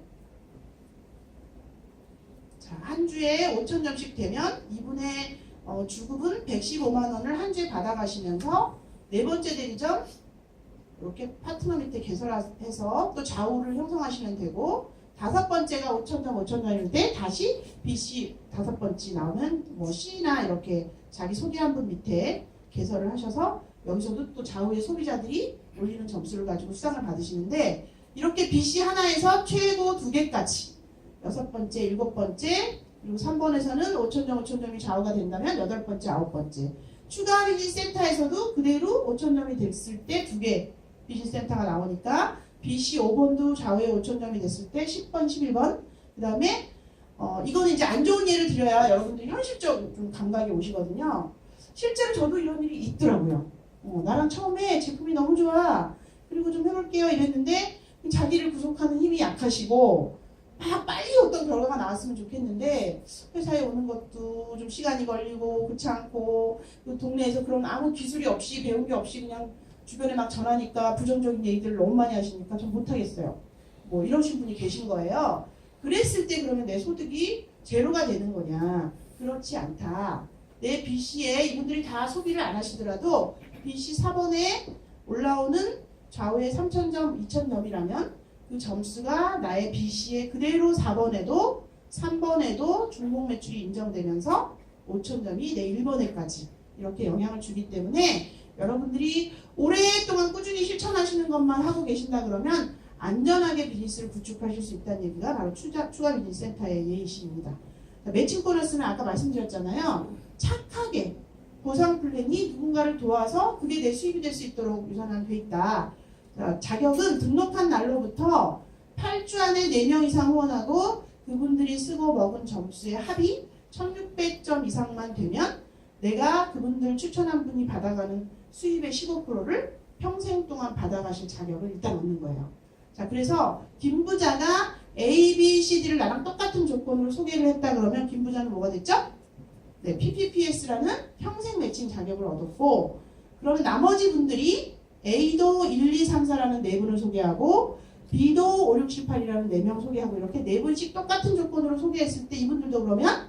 자, 한 주에 5,000점씩 되면 이분의 주급은 115만 원을 한 주에 받아가시면서 네 번째 대리점 이렇게 파트너 밑에 개설해서 또 좌우를 형성하시면 되고 다섯 번째가 5,000점 5,000점일 때 다시 BC 다섯 번째 나오면 뭐 C나 이렇게 자기 소개한 분 밑에 개설을 하셔서 여기서도 또 좌우의 소비자들이 올리는 점수를 가지고 수당을 받으시는데 이렇게 BC 하나에서 최고 2개까지 여섯 번째, 일곱 번째 그리고 3번에서는 5,000점 5,000점이 좌우가 된다면 여덟 번째, 아홉 번째 추가 비즈니스 센터에서도 그대로 5,000점이 됐을 때 2개 비즈니스 센터가 나오니까 BC 5번도 좌우에 5,000점이 됐을 때 10번, 11번 그 다음에 이거는 이제 안 좋은 예를 드려야 여러분들이 현실적 좀 감각이 오시거든요. 실제로 저도 이런 일이 있더라고요. 나랑 처음에 제품이 너무 좋아 그리고 좀 해볼게요 이랬는데 자기를 구속하는 힘이 약하시고 막 빨리 어떤 결과가 나왔으면 좋겠는데 회사에 오는 것도 좀 시간이 걸리고 그렇지 않고 그 동네에서 그런 아무 기술이 없이 배운 게 없이 그냥 주변에 막 전하니까 부정적인 얘기들을 너무 많이 하시니까 좀 못하겠어요. 뭐 이러신 분이 계신 거예요. 그랬을 때 그러면 내 소득이 제로가 되는 거냐? 그렇지 않다. 내 BC에 이분들이 다 소비를 안 하시더라도 BC 4번에 올라오는 좌우에 3,000점, 2,000점이라면 그 점수가 나의 BC에 그대로 4번에도 3번에도 중복 매출이 인정되면서 5,000점이 내 1번에까지 이렇게 영향을 주기 때문에 여러분들이 오랫동안 꾸준히 실천하시는 것만 하고 계신다 그러면 안전하게 비즈니스를 구축하실 수 있다는 얘기가 바로 추가 비즈니스 센터의 예이십니다. 매칭 보너스는 아까 말씀드렸잖아요. 착하게 보상 플랜이 누군가를 도와서 그게 내 수입이 될 수 있도록 유산화돼 있다. 자, 자격은 등록한 날로부터 8주 안에 4명 이상 후원하고 그분들이 쓰고 먹은 점수의 합이 1,600점 이상만 되면 내가 그분들 추천한 분이 받아가는 수입의 15%를 평생 동안 받아가실 자격을 일단 얻는 거예요. 자, 그래서 김 부자가 A, B, C, D를 나랑 똑같은 조건으로 소개를 했다 그러면 김 부자는 뭐가 됐죠? 네, PPPS라는 평생 매칭 자격을 얻었고 그러면 나머지 분들이 A도 1, 2, 3, 4라는 네 분을 소개하고 B도 5, 6, 7, 8이라는 4명 소개하고 이렇게 네 분씩 똑같은 조건으로 소개했을 때 이분들도 그러면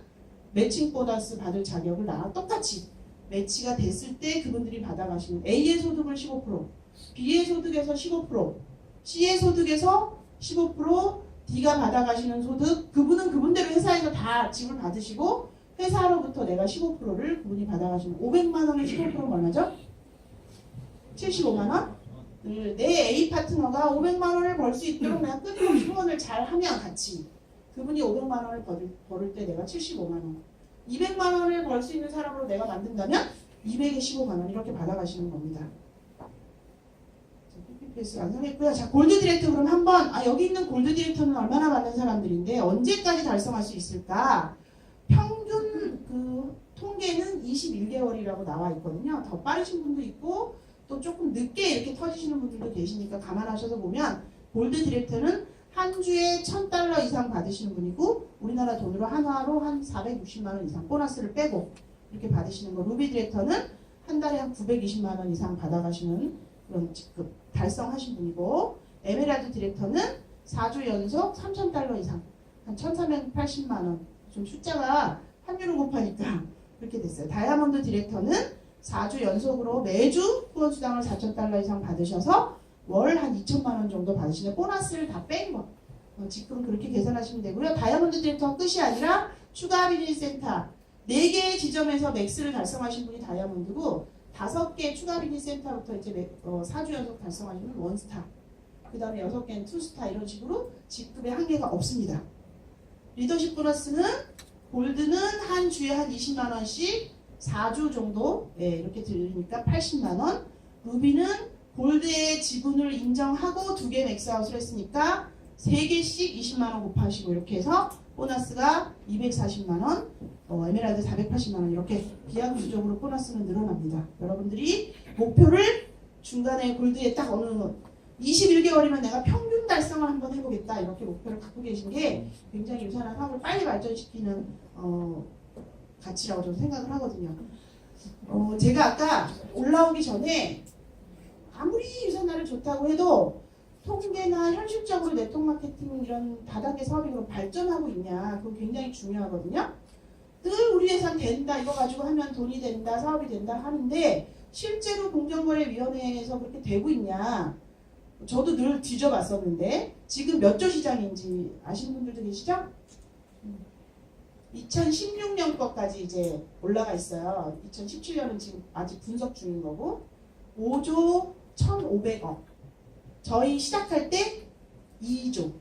매칭 보너스 받을 자격을 나랑 똑같이 매치가 됐을 때 그분들이 받아가시는 A의 소득을 15%, B의 소득에서 15%, C의 소득에서 15%, D가 받아가시는 소득 그분은 그분대로 회사에서 다 지불 받으시고 회사로부터 내가 15%를 그분이 받아가시는 500만 원의 15%는 얼마죠? 75만 원? 내 A 파트너가 500만 원을 벌 수 있도록 내가 끊임없이 후원을 잘 하면 같이 그분이 500만 원을 벌을 때 내가 75만 원 200만 원을 벌 수 있는 사람으로 내가 만든다면 200에 15만 원 이렇게 받아가시는 겁니다. PPPS 완성했고요. 자, 골드 디렉터 그럼 한번 여기 있는 골드 디렉터는 얼마나 받는 사람들인데 언제까지 달성할 수 있을까? 평균 그 통계는 21개월이라고 나와 있거든요. 더 빠르신 분도 있고 또 조금 늦게 이렇게 터지시는 분들도 계시니까 감안하셔서 보면 골드 디렉터는 한 주에 1,000달러 이상 받으시는 분이고 우리나라 돈으로 한화로 한 460만 원 이상 보너스를 빼고 이렇게 받으시는 거. 루비 디렉터는 한 달에 한 920만 원 이상 받아가시는 그런 직급 달성하신 분이고 에메랄드 디렉터는 4주 연속 3,000달러 이상 한 1,380만 원. 좀 숫자가 환율을 곱하니까 그렇게 됐어요. 다이아몬드 디렉터는 4주 연속으로 매주 후원수당을 4,000달러 이상 받으셔서 월 한 2천만 원 정도 받으시는 보너스를 다 뺀 거. 지금 그렇게 계산하시면 되고요. 다이아몬드 디렉터 끝이 아니라 추가 비즈니스 센터 4개의 지점에서 맥스를 달성하신 분이 다이아몬드고 5개 추가 비즈니스 센터부터 이제 4주 연속 달성하시는 원스타. 그 다음에 6개는 투스타 이런 식으로 직급의 한계가 없습니다. 리더십 보너스는 골드는 한 주에 한 20만원씩 4주 정도 이렇게 들으니까 80만원. 루비는 골드의 지분을 인정하고 2개 맥스아웃을 했으니까 3개씩 20만원 곱하시고 이렇게 해서 보너스가 240만원, 에메랄드 480만원 이렇게 비약수적으로 보너스는 늘어납니다. 여러분들이 목표를 중간에 골드에 딱 어느 21개월이면 내가 평균 달성을 한번 해보겠다 이렇게 목표를 갖고 계신 게 굉장히 유산화 사업을 빨리 발전시키는 가치라고 저는 생각을 하거든요. 제가 아까 올라오기 전에 아무리 유산화를 좋다고 해도 통계나 현실적으로 네트워크 마케팅 이런 다단계 사업이 그럼 발전하고 있냐 그거 굉장히 중요하거든요. 늘 우리 회사는 된다 이거 가지고 하면 돈이 된다 사업이 된다 하는데 실제로 공정거래위원회에서 그렇게 되고 있냐 저도 늘 뒤져봤었는데 지금 몇 조 시장인지 아시는 분들도 계시죠? 2016년 거까지 이제 올라가 있어요. 2017년은 지금 아직 분석 중인 거고 5조 1,500억 저희 시작할 때 2조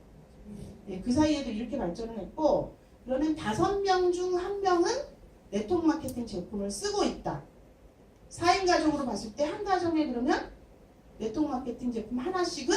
그 사이에도 이렇게 발전을 했고 그러면 5명 중 1명은 네트워크 마케팅 제품을 쓰고 있다. 4인 가족으로 봤을 때 한 가정에 그러면 네트워크 마케팅 제품 하나씩은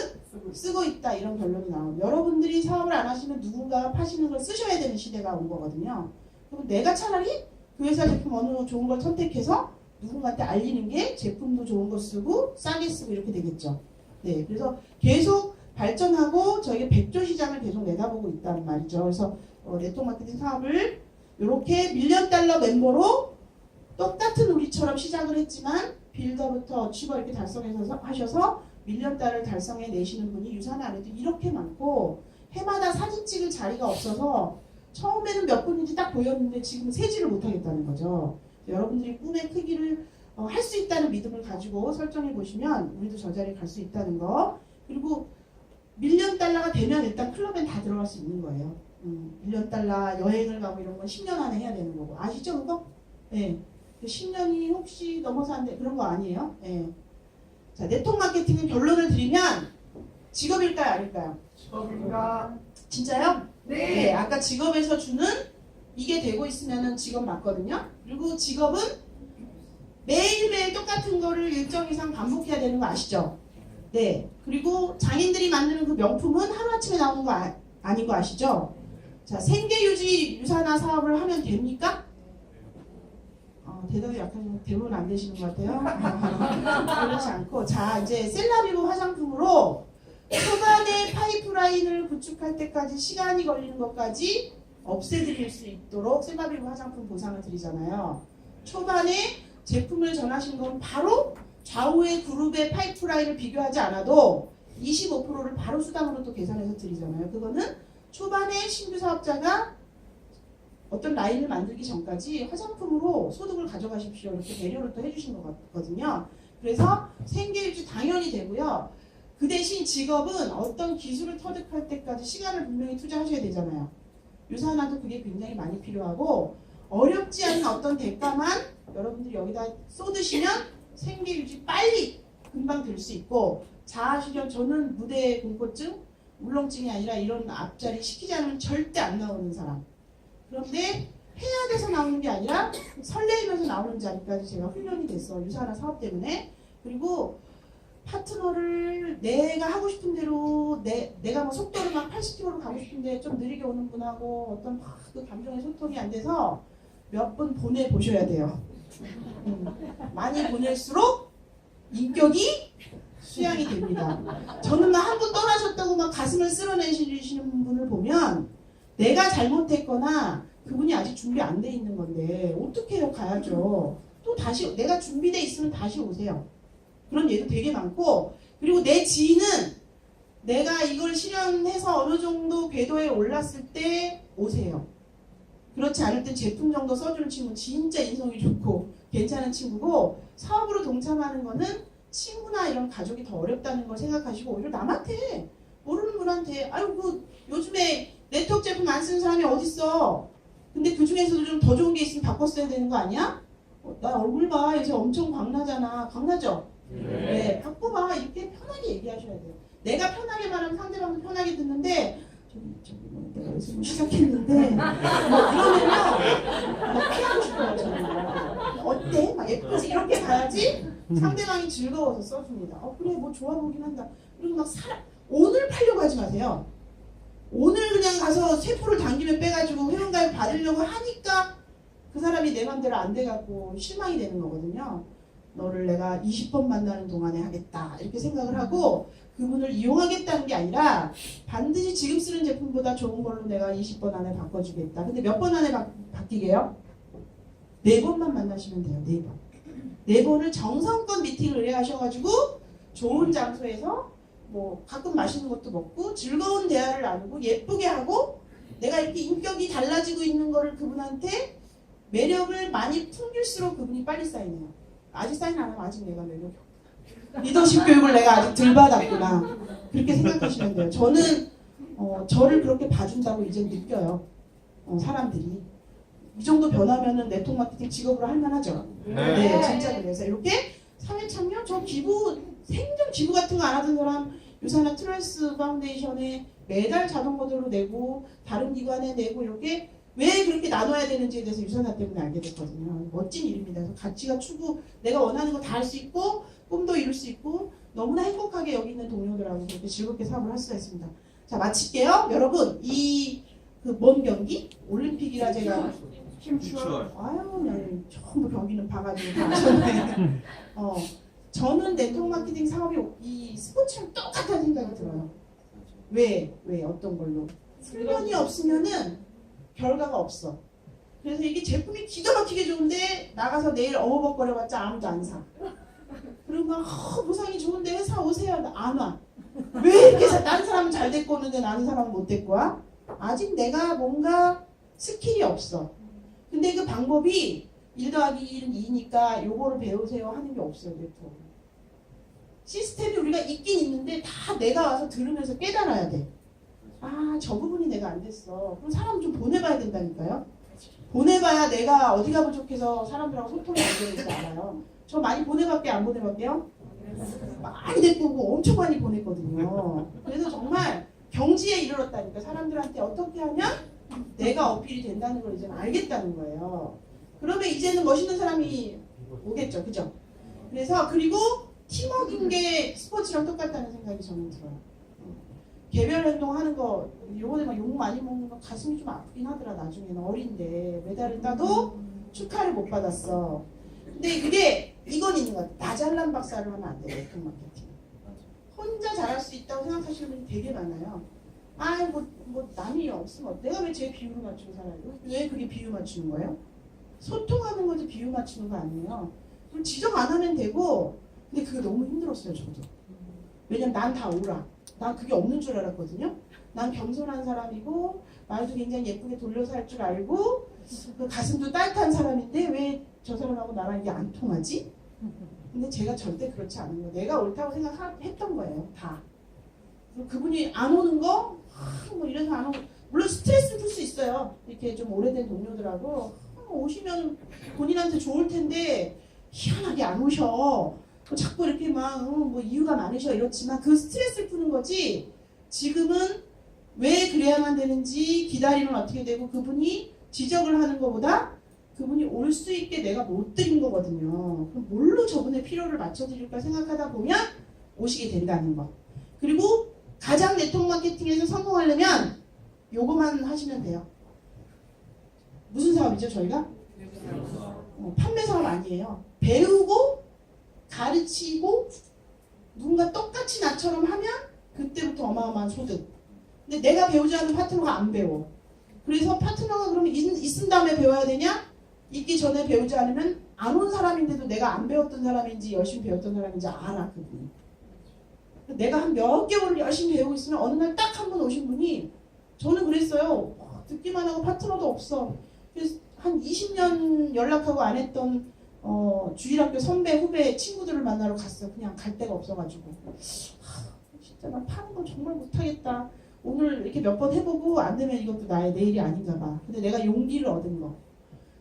쓰고 있다 이런 결론이 나옵니다. 여러분들이 사업을 안 하시면 누군가가 파시는 걸 쓰셔야 되는 시대가 온 거거든요. 그럼 내가 차라리 그 회사 제품 어느 좋은 걸 선택해서 누군가한테 알리는 게 제품도 좋은 거 쓰고 싸게 쓰고 이렇게 되겠죠. 네, 그래서 계속 발전하고 저희가 100조 시장을 계속 내다보고 있단 말이죠. 그래서 네트워크 마케팅 사업을 이렇게 밀리언 달러 멤버로 똑같은 우리처럼 시작을 했지만 빌더부터 어치버 이렇게 달성해서 하셔서 밀리언 달러를 달성해 내시는 분이 유산화 안에도 이렇게 많고 해마다 사진 찍을 자리가 없어서 처음에는 몇 분인지 딱 보였는데 지금 세지를 못하겠다는 거죠. 여러분들이 꿈의 크기를 할 수 있다는 믿음을 가지고 설정해 보시면 우리도 저 자리에 갈 수 있다는 거. 그리고 밀리언 달러가 되면 일단 클럽엔 다 들어갈 수 있는 거예요. 밀리언 달러 여행을 가고 이런 건 10년 안에 해야 되는 거고 아시죠 그거? 네. 10년이 혹시 넘어서 안 돼 그런 거 아니에요? 네. 자 네트워크 마케팅은 결론을 드리면 직업일까요 아닐까요? 직업인가? 진짜요? 네. 아까 직업에서 주는 이게 되고 있으면은 직업 맞거든요. 그리고 직업은 매일매일 똑같은 거를 일정 이상 반복해야 되는 거 아시죠? 네. 그리고 장인들이 만드는 그 명품은 하루아침에 나오는 거 아닌 거 아시죠? 자, 생계유지 유산화 사업을 하면 됩니까? 대답이 약간 대부분 안 되시는 것 같아요. 그렇지 않고 자 이제 셀라비브 화장품으로 초반에 파이프라인을 구축할 때까지 시간이 걸리는 것까지 없애드릴 수 있도록 셀라비브 화장품 보상을 드리잖아요. 초반에 제품을 전하신 건 바로 좌우의 그룹의 파이프라인을 비교하지 않아도 25%를 바로 수당으로 또 계산해서 드리잖아요. 그거는 초반에 신규 사업자가 어떤 라인을 만들기 전까지 화장품으로 소득을 가져가십시오. 이렇게 배려를 또 해주신 거거든요. 그래서 생계유지 당연히 되고요. 그 대신 직업은 어떤 기술을 터득할 때까지 시간을 분명히 투자하셔야 되잖아요. 유산화도 그게 굉장히 많이 필요하고 어렵지 않은 어떤 대가만 여러분들이 여기다 쏟으시면 생계유지 빨리 금방 될 수 있고 자아실현 저는 무대 공포증, 울렁증이 아니라 이런 앞자리 시키지 않으면 절대 안 나오는 사람. 그런데 해야 돼서 나오는 게 아니라 설레이면서 나오는 자리까지 제가 훈련이 됐어. 유산화 사업 때문에. 그리고 파트너를 내가 하고 싶은 대로 내가 뭐 속도를 막 80km로 가고 싶은데 좀 느리게 오는 분하고 어떤 막 그 감정의 소통이 안 돼서 몇 분 보내보셔야 돼요. 많이 보낼수록 인격이 수양이 됩니다. 저는 막 한 분 떠나셨다고 막 가슴을 쓸어내시는 분을 보면 내가 잘못했거나 그분이 아직 준비 안 돼 있는 건데 어떻게 해요? 가야죠. 또 다시 내가 준비돼 있으면 다시 오세요. 그런 예도 되게 많고 그리고 내 지인은 내가 이걸 실현해서 어느 정도 궤도에 올랐을 때 오세요. 그렇지 않을 땐 제품 정도 써주는 친구는 진짜 인성이 좋고 괜찮은 친구고 사업으로 동참하는 거는 친구나 이런 가족이 더 어렵다는 걸 생각하시고 오히려 남한테 모르는 분한테 아유 그 요즘에 네트워크 제품 안 쓰는 사람이 어딨어. 근데 그 중에서도 좀 더 좋은 게 있으면 바꿨어야 되는 거 아니야? 나 얼굴 봐. 요새 엄청 광나잖아. 광나죠? 네. 바꿔봐. 이렇게 편하게 얘기하셔야 돼요. 내가 편하게 말하면 상대방도 편하게 듣는데 저기 뭐 내가 요즘 시작했는데 뭐 이러면요 막 피하고 싶어요 저는. 어때? 막 예쁘지? 이렇게 가야지 상대방이 즐거워서 써줍니다. 그래 뭐 좋아 보긴 한다. 그리고 막 오늘 팔려고 하지 마세요. 오늘 그냥 가서 세포를 당기면 빼가지고 회원가입 받으려고 하니까 그 사람이 내 맘대로 안 돼갖고 실망이 되는 거거든요. 너를 내가 20번 만나는 동안에 하겠다 이렇게 생각을 하고 그분을 이용하겠다는 게 아니라 반드시 지금 쓰는 제품보다 좋은 걸로 내가 20번 안에 바꿔주겠다. 근데 몇 번 안에 바뀌게요? 4번만 만나시면 돼요. 4번. 4번을 정성껏 미팅을 의뢰하셔가지고 좋은 장소에서 뭐 가끔 맛있는 것도 먹고 즐거운 대화를 나누고 예쁘게 하고 내가 이렇게 인격이 달라지고 있는 거를 그분한테 매력을 많이 풍길수록 그분이 빨리 쌓이네요. 아직 쌓인 안 하면 아직 내가 매력이 없구나. 리더십 교육을 내가 아직 덜 받았구나. 그렇게 생각하시면 돼요. 저는 저를 그렇게 봐준다고 이제 느껴요. 사람들이. 이 정도 변하면은 네트워크 마케팅 직업으로 할 만하죠. 네, 진짜 그래서 이렇게 사회 참여, 저 기부, 생전 기부 같은 거 안 하던 사람 유산한 트러스 파운데이션에 매달 자동거래로 내고 다른 기관에 내고 이렇게 왜 그렇게 나눠야 되는지에 대해서 유산화 때문에 알게 됐거든요. 멋진 일입니다. 그래서 가치가 추구, 내가 원하는 거 다 할 수 있고 꿈도 이룰 수 있고 너무나 행복하게 여기 있는 동료들하고 그렇게 즐겁게 사업을 할 수가 있습니다. 자, 마칠게요. 여러분, 이 그 뭔 경기? 올림픽이라 제가 춤추월. 아유, 네. 전부 경기는 봐가지고 다 아셨네. 저는 네트워크 마케팅 사업이 이 스포츠랑 똑같다는 생각이 들어요. 왜 어떤 걸로? 훈련이 없으면은 결과가 없어. 그래서 이게 제품이 기가 막히게 좋은데 나가서 내일 어버벅거려봤자 아무도 안 사. 그리고 막 보상이 좋은데 회사 오세요. 안 와. 왜 이렇게 다른 사람은 잘 데리고 오는데 나는 사람은 못 데리고 와? 아직 내가 뭔가 스킬이 없어. 근데 그 방법이 1 더하기 1은 2니까 요거를 배우세요 하는 게 없어요. 네트워크. 시스템이 우리가 있긴 있는데 다 내가 와서 들으면서 깨달아야 돼. 아, 저 부분이 내가 안 됐어. 그럼 사람 좀 보내봐야 된다니까요. 보내봐야 내가 어디가 부족해서 사람들하고 소통이 안 되는지 알아요. 저 많이 보내봤게 안 보내봤게요? 많이 데리고 오고 엄청 많이 보냈거든요. 그래서 정말 경지에 이르렀다니까. 사람들한테 어떻게 하면 내가 어필이 된다는 걸 이제는 알겠다는 거예요. 그러면 이제는 멋있는 사람이 오겠죠. 그죠? 그래서 그리고 팀워크인 게 스포츠랑 똑같다는 생각이 저는 들어요. 개별 행동하는 거 요번에 막 욕 많이 먹는 거 가슴이 좀 아프긴 하더라. 나중에는 어린데 메달을 따도 축하를 못 받았어. 근데 그게 이건 있는 것 같아. 나 잘난 박사를 하면 안 돼요. 네트워크 마케팅. 혼자 잘할 수 있다고 생각하시는 분이 되게 많아요. 아, 뭐 남이 없으면 내가 왜 제 비율을 맞추고 살아요? 왜 그게 비율 맞추는 거예요? 소통하는 거지 비율 맞추는 거 아니에요. 그럼 지적 안 하면 되고. 근데 그게 너무 힘들었어요. 저도. 왜냐면 난 다 오라. 난 그게 없는 줄 알았거든요. 난 겸손한 사람이고 말도 굉장히 예쁘게 돌려서 할 줄 알고 그 가슴도 따뜻한 사람인데 왜 저 사람하고 나랑 이게 안 통하지? 근데 제가 절대 그렇지 않은 거예요. 내가 옳다고 생각했던 거예요. 다. 그분이 안 오는 거? 뭐 이래서 안 오고 물론 스트레스를 풀 수 있어요. 이렇게 좀 오래된 동료들하고 오시면 본인한테 좋을 텐데 희한하게 안 오셔. 자꾸 이렇게 막 뭐 이유가 많으셔 이렇지만 그 스트레스를 푸는 거지 지금은 왜 그래야만 되는지 기다리면 어떻게 되고 그분이 지적을 하는 것보다 그분이 올 수 있게 내가 못 드린 거거든요. 그럼 뭘로 저분의 필요를 맞춰드릴까 생각하다 보면 오시게 된다는 거. 그리고 가장 네트워크 마케팅에서 성공하려면 요거만 하시면 돼요. 무슨 사업이죠 저희가? 판매 사업 아니에요. 배우고 가르치고 누군가 똑같이 나처럼 하면 그때부터 어마어마한 소득. 근데 내가 배우지 않은 파트너가 안 배워. 그래서 파트너가 그러면 있은 다음에 배워야 되냐? 있기 전에 배우지 않으면 안 온 사람인데도 내가 안 배웠던 사람인지 열심히 배웠던 사람인지 알아 그분이. 내가 한 몇 개월을 열심히 배우고 있으면 어느 날 딱 한 번 오신 분이 저는 그랬어요. 듣기만 하고 파트너도 없어. 그래서 한 20년 연락하고 안 했던 주일학교 선배, 후배, 친구들을 만나러 갔어. 그냥 갈 데가 없어가지고. 진짜 나 파는 거 정말 못하겠다. 오늘 이렇게 몇 번 해보고 안 되면 이것도 나의 내일이 아닌가 봐. 근데 내가 용기를 얻은 거.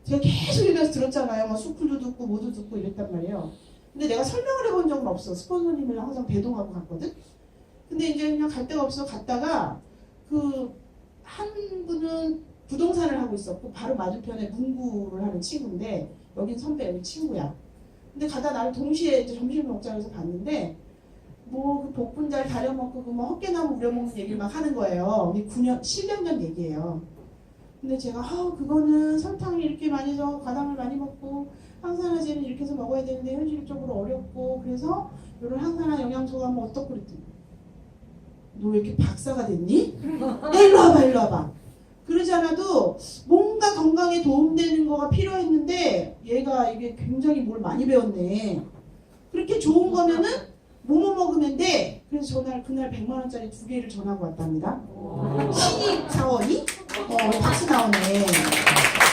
제가 계속 읽어서 들었잖아요. 막 수쿨도 듣고 뭐도 듣고 이랬단 말이에요. 근데 내가 설명을 해본 적은 없어. 스폰서님이랑 항상 배동하고 갔거든. 근데 이제 그냥 갈 데가 없어 갔다가 그 한 분은 부동산을 하고 있었고 바로 맞은편에 문구를 하는 친구인데 여긴 선배 여기 친구야. 근데 가다 나를 동시에 이제 점심을 먹자고 해서 봤는데 뭐 그 복분잘 다려먹고 그 뭐 헛개나무 우려먹는 얘기를 막 하는 거예요. 근데 10년 전 얘기예요. 근데 제가 그거는 설탕을 이렇게 많이 넣어 과당을 많이 먹고 항산화제는 이렇게 해서 먹어야 되는데 현실적으로 어렵고 그래서 이런 항산화 영양소가 뭐 어떻고 그랬더니 너 왜 이렇게 박사가 됐니? 야, 일로 와봐. 그러지 않아도 뭔가 건강에 도움되는 거가 필요했는데 얘가 이게 굉장히 뭘 많이 배웠네. 그렇게 좋은 거면은 뭐뭐 먹으면 돼. 그래서 그날 100만 원짜리 2개를 전하고 왔답니다. 신입 사원이? 박수 나오네.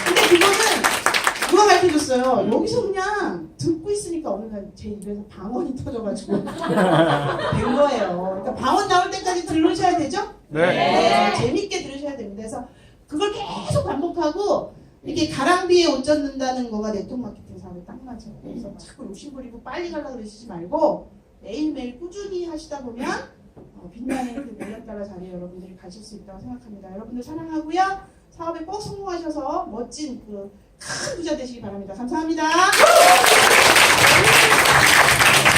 근데 그거는 누가 가르쳐줬어요? 여기서 그냥 듣고 있으니까 어느 날 제 입에서 방언이 터져가지고 된 거예요. 그러니까 방언 나올 때까지 들으셔야 되죠? 네. 재밌게 들으셔야 됩니다. 그래서 그걸 계속 반복하고 이렇게 가랑비에 옷 젖는다는 거가 네트워크 마케팅 사업에 딱 맞아요. 그래서 자꾸 욕심부리고 빨리 가려고 그러시지 말고 매일매일 꾸준히 하시다 보면 빛나는 그 밀렸다라 자리에 여러분들이 가실 수 있다고 생각합니다. 여러분들 사랑하고요. 사업에 꼭 성공하셔서 멋진 그 큰 부자 되시기 바랍니다. 감사합니다.